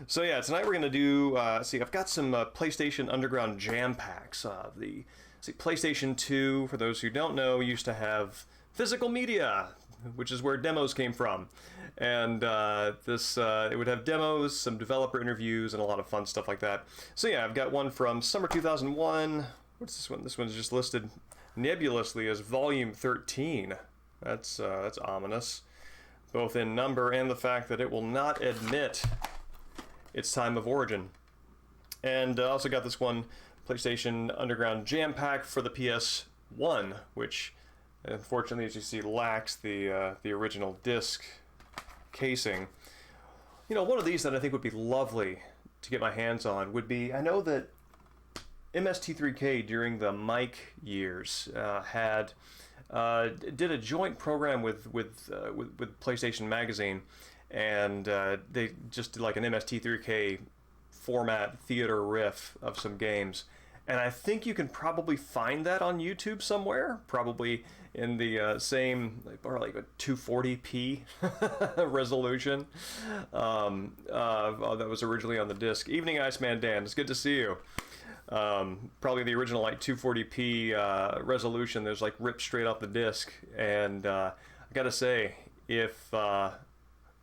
So yeah, tonight we're gonna do. See, I've got some PlayStation Underground jam packs. PlayStation 2, for those who don't know, used to have physical media, which is where demos came from, and it would have demos, some developer interviews, and a lot of fun stuff like that. So yeah, I've got one from summer 2001. What's this one? This one's just listed nebulously as Volume 13. That's ominous, both in number and the fact that it will not admit its time of origin. And I also got this one, PlayStation Underground Jam Pack for the PS1, which unfortunately, as you see, lacks the original disc casing. You know, one of these that I think would be lovely to get my hands on would be, I know that MST3K during the Mike years did a joint program with PlayStation Magazine, and they just did like an MST3K format theater riff of some games. And I think you can probably find that on YouTube somewhere, probably in the same, or like a 240p resolution that was originally on the disc. Evening, Iceman Dan, it's good to see you. Probably the original like 240p resolution. There's like ripped straight off the disc, and I gotta say, if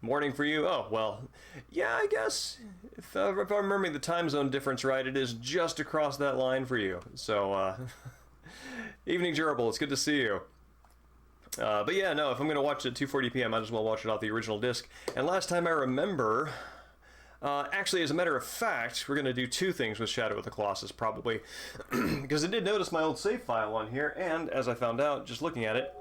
morning for you, oh well, yeah, I guess if I'm remembering the time zone difference right, it is just across that line for you. So evening, Gerbil, it's good to see you. But yeah, no, if I'm gonna watch it at 240p, I might as well watch it off the original disc. And last time I remember, actually, as a matter of fact, we're going to do two things with Shadow of the Colossus, probably. Because I did notice my old save file on here, and as I found out, just looking at it,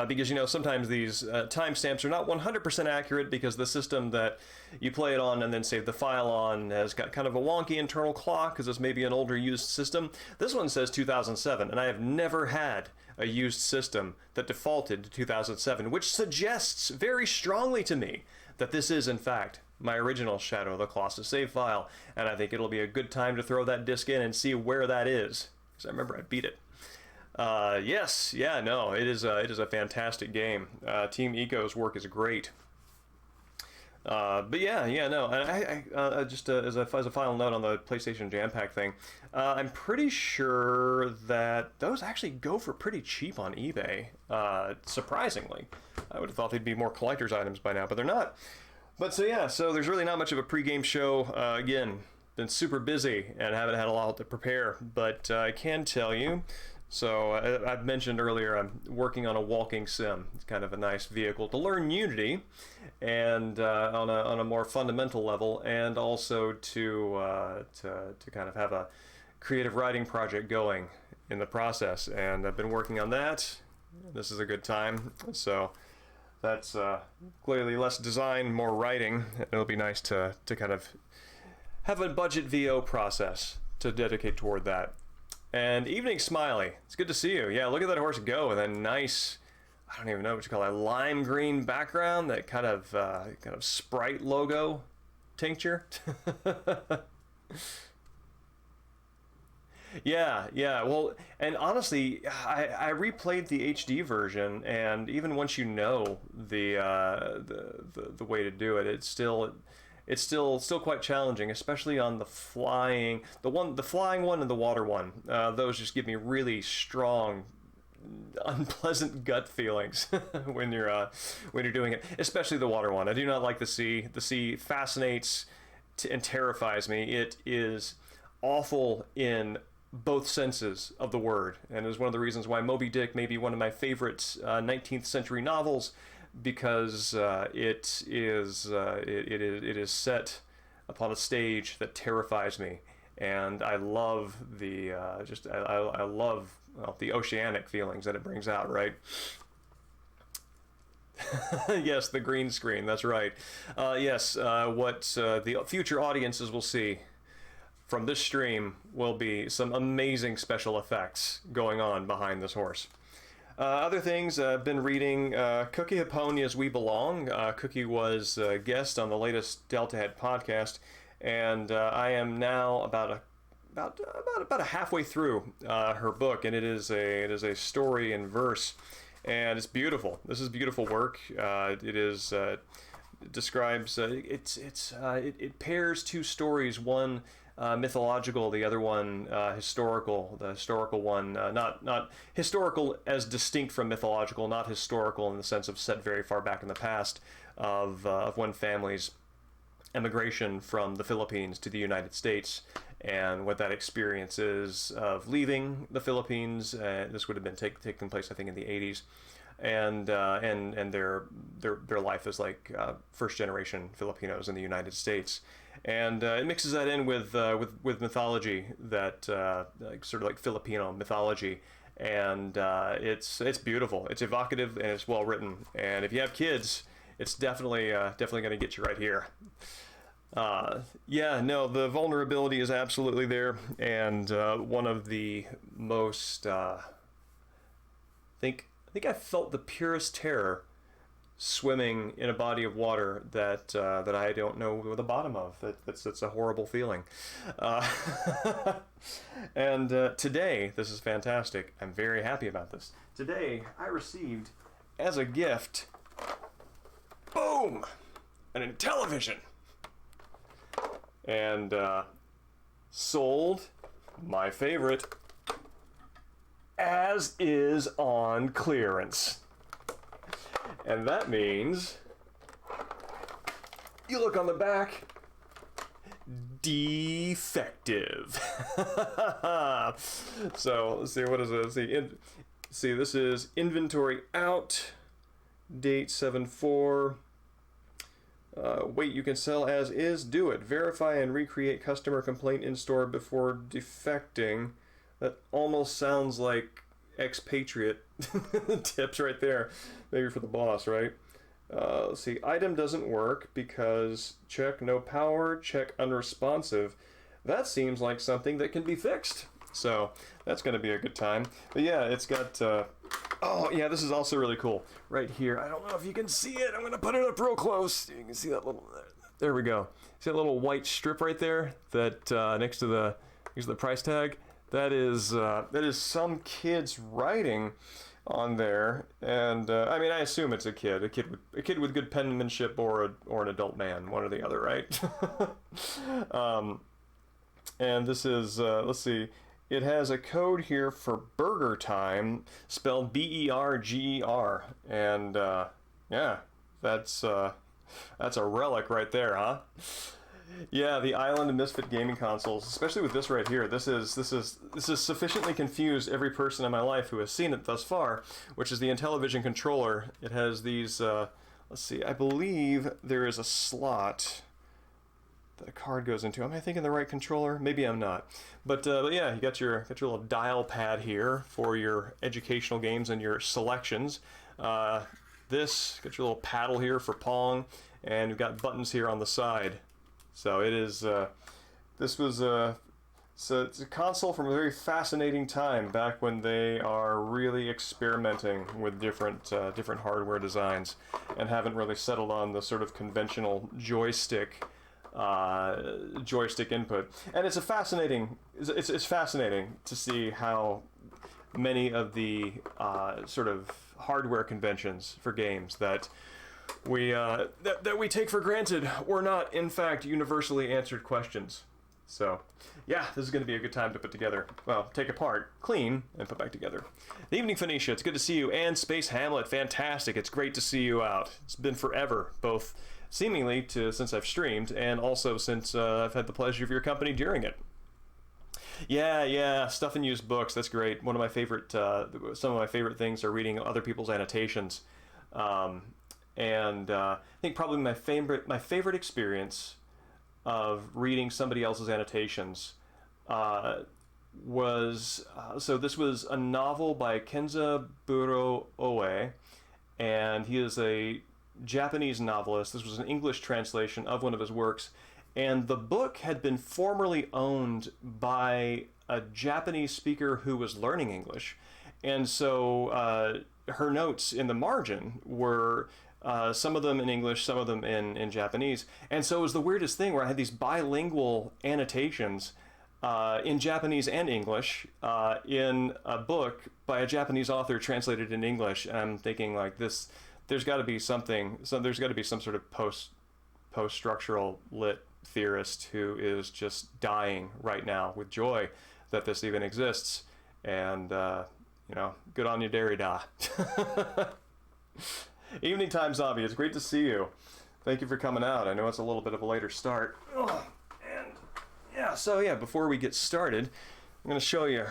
because, you know, sometimes these timestamps are not 100% accurate because the system that you play it on and then save the file on has got kind of a wonky internal clock because it's maybe an older used system. This one says 2007, and I have never had a used system that defaulted to 2007, which suggests very strongly to me that this is, in fact, my original Shadow of the Colossus save file, and I think it'll be a good time to throw that disc in and see where that is, because I remember I beat it. Yes, yeah, no, it is a fantastic game. Team Eco's work is great. But yeah, no, I just as a final note on the PlayStation Jam Pack thing, I'm pretty sure that those actually go for pretty cheap on eBay. Surprisingly, I would have thought they'd be more collector's items by now, but they're not. But so yeah, so there's really not much of a pre-game show. Again, been super busy and haven't had a lot to prepare, but I can tell you. So I've mentioned earlier, I'm working on a walking sim. It's kind of a nice vehicle to learn Unity, and on a more fundamental level, and also to kind of have a creative writing project going in the process. And I've been working on that. This is a good time. So that's clearly less design, more writing. It'll be nice to kind of have a budget VO process to dedicate toward that. And Evening Smiley, it's good to see you. Yeah, look at that horse go with a nice, I don't even know what you call it, lime green background, that kind of Sprite logo tincture. Yeah, well, and honestly, I replayed the HD version, and even once you know the way to do it, it's still quite challenging, especially on the flying one and the water one. Those just give me really strong, unpleasant gut feelings when you're doing it, especially the water one. I do not like the sea. The sea fascinates and terrifies me. It is awful in both senses of the word, and is one of the reasons why Moby Dick may be one of my favorite 19th century novels, because it is set upon a stage that terrifies me, and I love the I love the oceanic feelings that it brings out. Right? Yes, the green screen. That's right. Yes, what the future audiences will see from this stream will be some amazing special effects going on behind this horse. Other things, I've been reading Cookie Hiponia's We Belong. Cookie was a guest on the latest Deltahead podcast, and I am now about halfway through her book, and it is a story in verse, and it's beautiful. This is beautiful work. It is describes it pairs two stories, one mythological, the other one historical. The historical one, not historical as distinct from mythological, not historical in the sense of set very far back in the past, of one family's emigration from the Philippines to the United States, and what that experience is of leaving the Philippines. This would have been taking place, I think, in the 80s, and their life as like first generation Filipinos in the United States, and it mixes that in with mythology, that like, sort of like Filipino mythology, and it's beautiful, it's evocative, and it's well written. And if you have kids, it's definitely going to get you right here. Yeah, no, the vulnerability is absolutely there, and one of the most I think I felt the purest terror swimming in a body of water that I don't know the bottom of. That's a horrible feeling. And today, this is fantastic. I'm very happy about this. Today, I received as a gift, boom, an Intellivision. And sold, my favorite, as is on clearance. And that means you look on the back, defective. So let's see, what is it? Let's see, this is inventory out, date 7/4. Wait, you can sell as is, do it. Verify and recreate customer complaint in store before defecting. That almost sounds like expatriate tips right there. Maybe for the boss, right? Let's see, item doesn't work because check no power, check unresponsive. That seems like something that can be fixed. So that's going to be a good time. But yeah, it's got... oh, yeah, this is also really cool. Right here, I don't know if you can see it. I'm going to put it up real close. You can see that little... There we go. See that little white strip right there? That next to the price tag? That is some kid's writing on there. And, I mean, I assume it's a kid with good penmanship, or an adult man, one or the other, right? And this is, let's see... It has a code here for burger time, spelled BERGER, and yeah, that's a relic right there, huh? Yeah, the Island and Misfit gaming consoles, especially with this right here. This is sufficiently confused every person in my life who has seen it thus far, which is the Intellivision controller. It has these. Let's see, I believe there is a slot that a card goes into. Am I thinking the right controller? Maybe I'm not. But yeah, you got your little dial pad here for your educational games and your selections. This, got your little paddle here for Pong, and you've got buttons here on the side. So it is, this was so it's a console from a very fascinating time, back when they are really experimenting with different hardware designs, and haven't really settled on the sort of conventional joystick input. And it's fascinating to see how many of the sort of hardware conventions for games that we take for granted were not, in fact, universally answered questions. So yeah, this is going to be a good time to put together, well, take apart, clean, and put back together. The Evening Phoenicia, it's good to see you. And Space Hamlet, fantastic, it's great to see you out. It's been forever, both seemingly since I've streamed, and also since I've had the pleasure of your company during it. Yeah, stuff and used books, that's great. One of my favorite, some of my favorite things are reading other people's annotations. And I think probably my favorite experience of reading somebody else's annotations was, so this was a novel by Kenzaburo Oe, and he is a Japanese novelist. This was an English translation of one of his works, and the book had been formerly owned by a Japanese speaker who was learning English, and so her notes in the margin were some of them in English, some of them in Japanese, and so it was the weirdest thing where I had these bilingual annotations in Japanese and English in a book by a Japanese author translated in English, and I'm thinking, like, this there's got to be something. So there's got to be some sort of post-structural lit theorist who is just dying right now with joy that this even exists. And you know, good on you, Derrida. Evening Time Zombie, it's great to see you. Thank you for coming out. I know it's a little bit of a later start. And yeah, so yeah, before we get started, I'm going to show you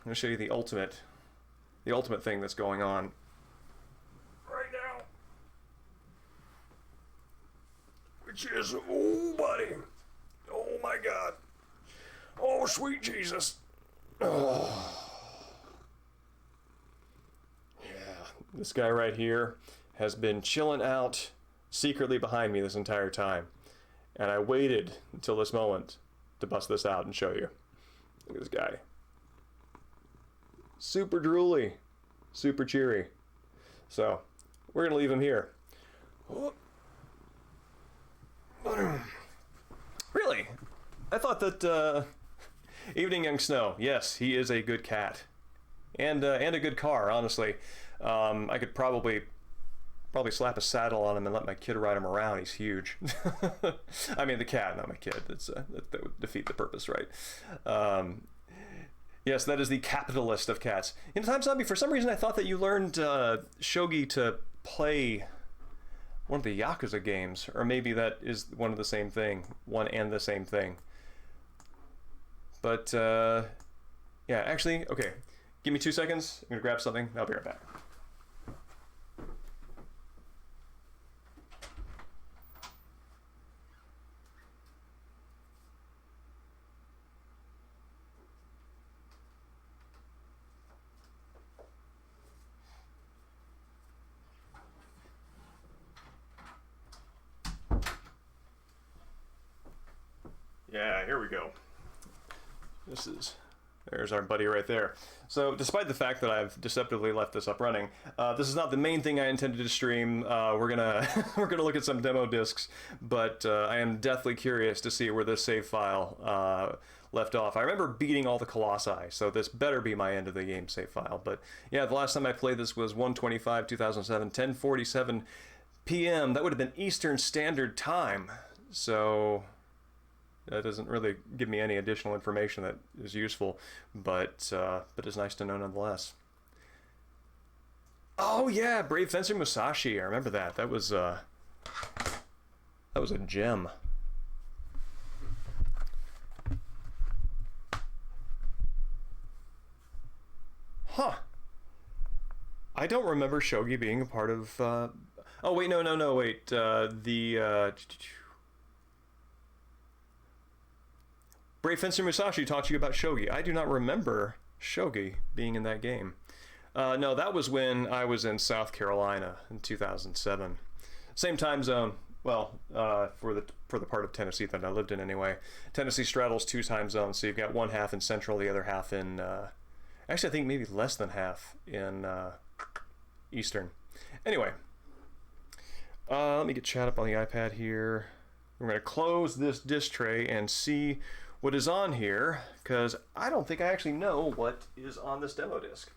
the ultimate thing that's going on right now. Which is, oh buddy, oh my God, oh sweet Jesus. Oh. Yeah, this guy right here has been chilling out secretly behind me this entire time. And I waited until this moment to bust this out and show you. Look at this guy. Super drooly, super cheery. So, we're going to leave him here. Oh. Really? I thought that, Evening Young Snow, yes, he is a good cat. And a good car, honestly. I could probably slap a saddle on him and let my kid ride him around. He's huge. I mean, the cat, not my kid. That would defeat the purpose, right? Yes, that is the capitalist of cats. In Time Zombie, for some reason I thought that you learned shogi to play one of the Yakuza games, or maybe that is one and the same thing. But, yeah, actually, okay. Give me 2 seconds. I'm going to grab something. I'll be right back. Yeah, here we go. There's our buddy right there. So, despite the fact that I've deceptively left this up running, this is not the main thing I intended to stream. We're gonna look at some demo discs, but I am deathly curious to see where this save file left off. I remember beating all the Colossi, so this better be my end of the game save file. But yeah, the last time I played this was 1/25/2007, 10:47 p.m. That would have been Eastern Standard Time. So that doesn't really give me any additional information that is useful, but it's nice to know nonetheless. Oh yeah, Brave Fencer Musashi. I remember that. That was a gem. Huh. I don't remember shogi being a part of. Oh wait, no, wait. Brave Fencer Musashi taught you about shogi. I do not remember shogi being in that game. No, that was when I was in South Carolina in 2007. Same time zone. Well, for the part of Tennessee that I lived in anyway. Tennessee straddles 2 time zones, so you've got one half in Central, the other half in. Actually, I think maybe less than half in Eastern. Anyway, let me get chat up on the iPad here. We're going to close this disk tray and see what is on here, because I don't think I actually know what is on this demo disc.